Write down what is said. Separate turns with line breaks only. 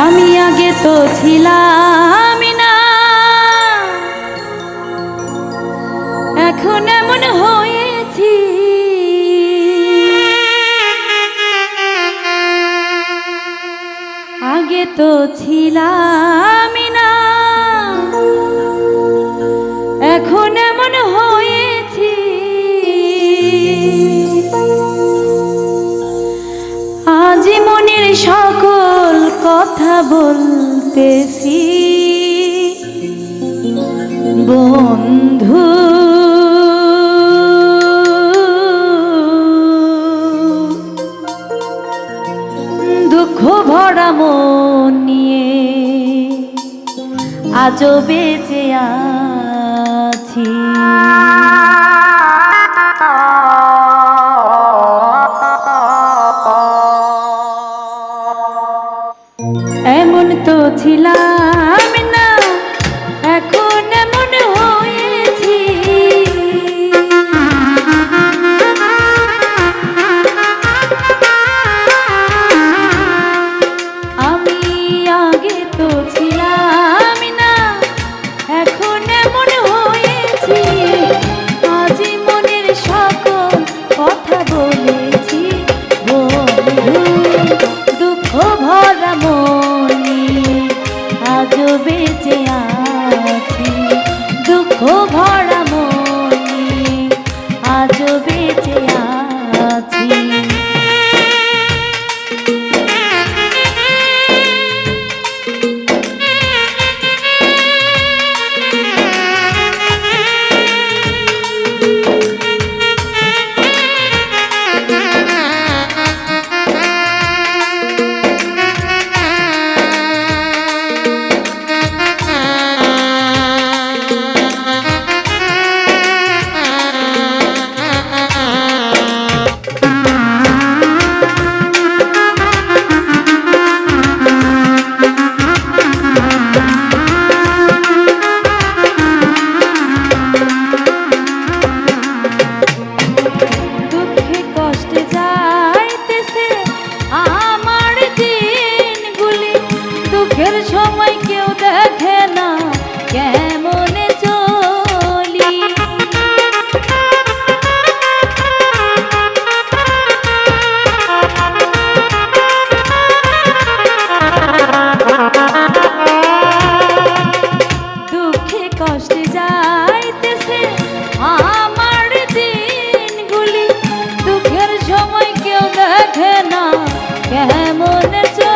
আমি আগে তো ছিলাম না, এখন এমন হয়েছি। আগে তো ছিলাম না, এখন এমন হয়েছি। আজ মনের সকল কথা বলতেছি বন্ধু, দুঃখ ভরা মন নিয়ে আজও বেঁচে আছি। এমন তো ছিলাম না, এখন এমন হয়েছি। আমি আগে তো ছিলাম না, এখন এমন হয়েছি। আজ মনের সকল কথা বলেছি বন্ধু, দুঃখ ভরা মনে আজও বেঁচে আছি। দুঃখ ভরা মনে আজও বেঁচে আছি। দুঃখের সময় কেউ দেখে না কেমনে চলি। দুঃখে কষ্টে যাইতেছে আমার দিনগুলি, দুঃখের সময় কেউ দেখে না কেমনে চলি।